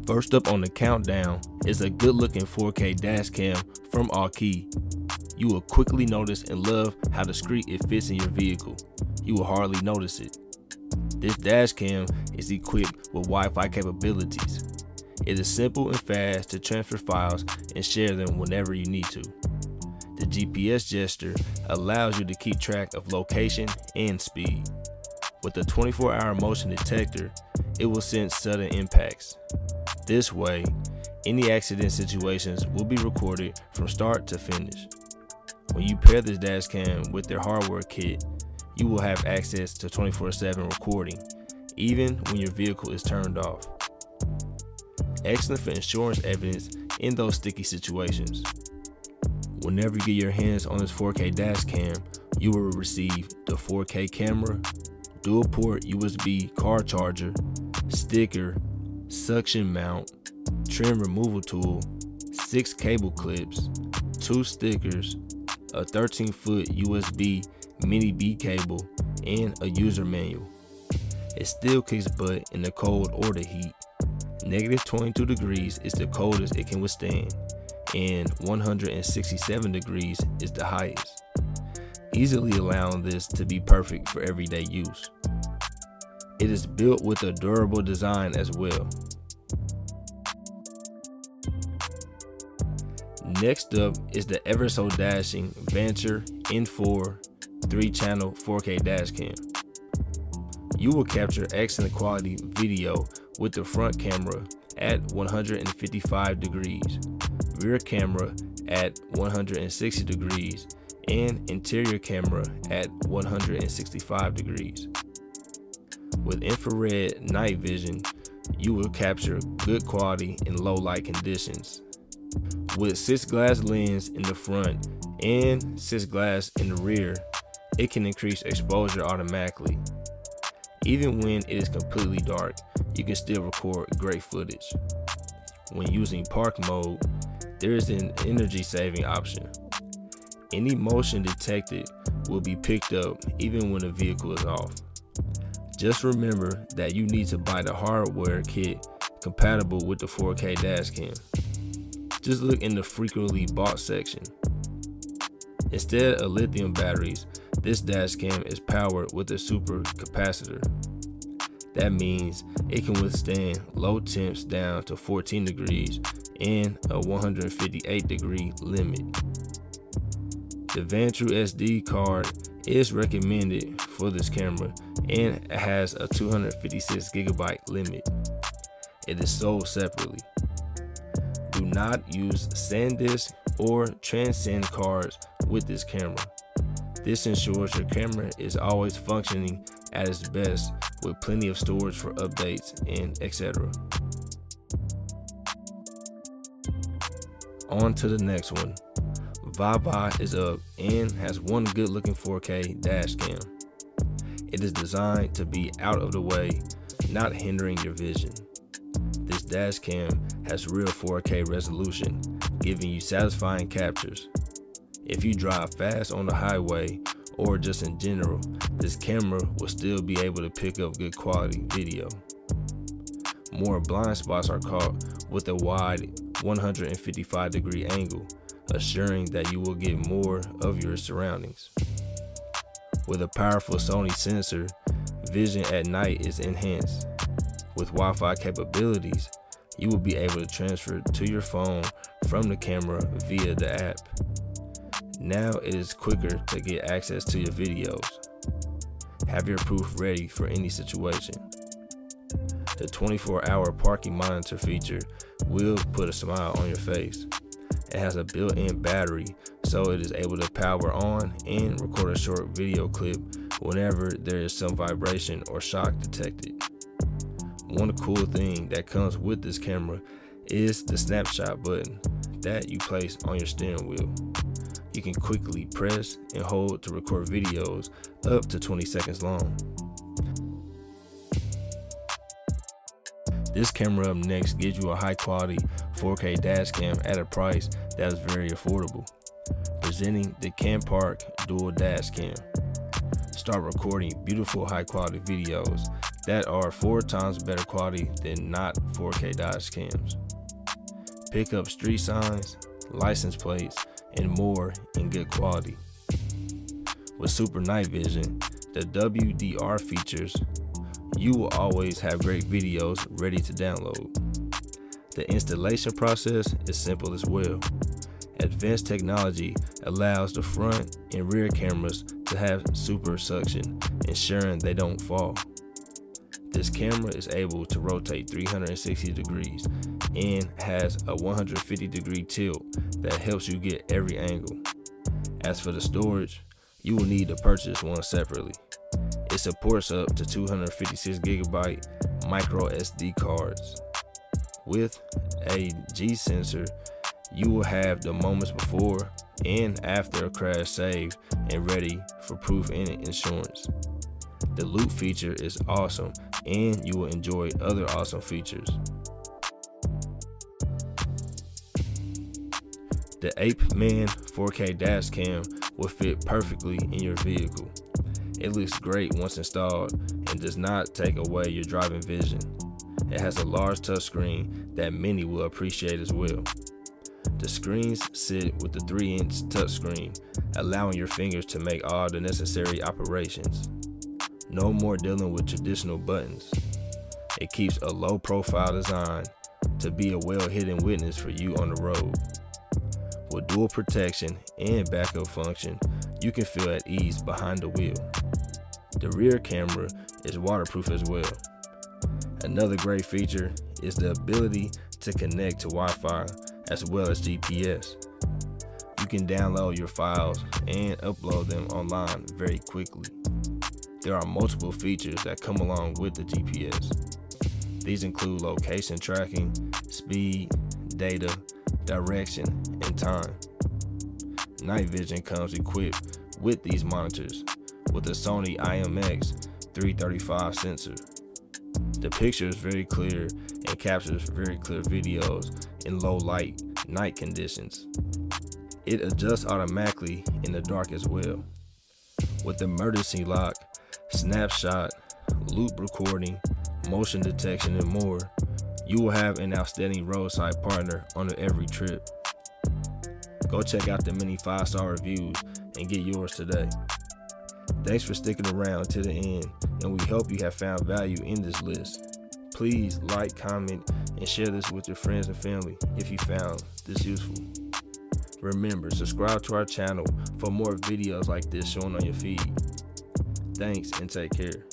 First up on the countdown is a good looking 4K dash cam from AUKEY. You will quickly notice and love how discreet it fits in your vehicle. You will hardly notice it. This dash cam is equipped with Wi-Fi capabilities. It is simple and fast to transfer files and share them whenever you need to. The GPS gesture allows you to keep track of location and speed. With a 24-hour motion detector, it will sense sudden impacts. This way, any accident situations will be recorded from start to finish. When you pair this dash cam with their hardware kit, you will have access to 24/7 recording, even when your vehicle is turned off. Excellent for insurance evidence in those sticky situations. Whenever you get your hands on this 4K dash cam, you will receive the 4K camera, dual port USB car charger, sticker, suction mount, trim removal tool, 6 cable clips, 2 stickers, a 13-foot USB mini B cable, and a user manual. It still kicks butt in the cold or the heat. Negative 22 degrees is the coldest it can withstand, and 167 degrees is the highest, easily allowing this to be perfect for everyday use. It is built with a durable design as well. Next up is the ever so dashing Vantrue N4 3-channel 4K dash cam. You will capture excellent quality video with the front camera at 155 degrees, rear camera at 160 degrees, and interior camera at 165 degrees. With infrared night vision, you will capture good quality in low light conditions. With 6 glass lens in the front and 6 glass in the rear, it can increase exposure automatically. Even when it is completely dark, you can still record great footage. When using park mode, there is an energy saving option. Any motion detected will be picked up even when the vehicle is off. Just remember that you need to buy the hardware kit compatible with the 4K dash cam. Just look in the frequently bought section. Instead of lithium batteries, this dash cam is powered with a super capacitor. That means it can withstand low temps down to 14 degrees and a 158 degree limit. The Vantrue SD card is recommended for this camera and has a 256 gigabyte limit. It is sold separately. Do not use SanDisk or Transcend cards with this camera. This ensures your camera is always functioning at its best with plenty of storage for updates and etc. On to the next one. VAVA is up and has one good looking 4K dash cam. It is designed to be out of the way, not hindering your vision. This dash cam has real 4K resolution, giving you satisfying captures. If you drive fast on the highway or just in general, this camera will still be able to pick up good quality video. More blind spots are caught with a wide 155 degree angle, assuring that you will get more of your surroundings. With a powerful Sony sensor, vision at night is enhanced. With Wi-Fi capabilities, you will be able to transfer to your phone from the camera via the app. Now it is quicker to get access to your videos. Have your proof ready for any situation. The 24-hour parking monitor feature will put a smile on your face. It has a built-in battery, so it is able to power on and record a short video clip whenever there is some vibration or shock detected. One cool thing that comes with this camera is the snapshot button that you place on your steering wheel. You can quickly press and hold to record videos up to 20 seconds long. This camera up next gives you a high quality 4K dash cam at a price that is very affordable. Presenting the Campark dual dash cam. Start recording beautiful high quality videos that are 4 times better quality than not 4K dash cams. Pick up street signs, license plates, and more in good quality. With Super Night Vision, the WDR features, you will always have great videos ready to download. The installation process is simple as well. Advanced technology allows the front and rear cameras to have super suction, ensuring they don't fall. This camera is able to rotate 360 degrees and has a 150-degree tilt that helps you get every angle. As for the storage, you will need to purchase one separately. It supports up to 256GB micro SD cards. With a G sensor, you will have the moments before and after a crash saved and ready for proof and insurance. The loop feature is awesome, and you will enjoy other awesome features. The APEMAN 4K dash cam will fit perfectly in your vehicle. It looks great once installed and does not take away your driving vision. It has a large touchscreen that many will appreciate as well. The screens sit with the 3-inch touchscreen, allowing your fingers to make all the necessary operations. No more dealing with traditional buttons. It keeps a low profile design to be a well-hidden witness for you on the road. With dual protection and backup function, you can feel at ease behind the wheel. The rear camera is waterproof as well. Another great feature is the ability to connect to Wi-Fi as well as GPS. You can download your files and upload them online very quickly. There are multiple features that come along with the GPS. These include location tracking, speed, data, direction, and time. Night vision comes equipped with these monitors with a Sony IMX335 sensor. The picture is very clear and captures very clear videos in low light night conditions. It adjusts automatically in the dark as well. With emergency lock, snapshot, loop recording, motion detection, and more, you will have an outstanding roadside partner on every trip. Go check out the many 5-star reviews and get yours today. Thanks for sticking around to the end, and we hope you have found value in this list. Please like, comment, and share this with your friends and family if you found this useful. Remember, subscribe to our channel for more videos like this shown on your feed. Thanks and take care.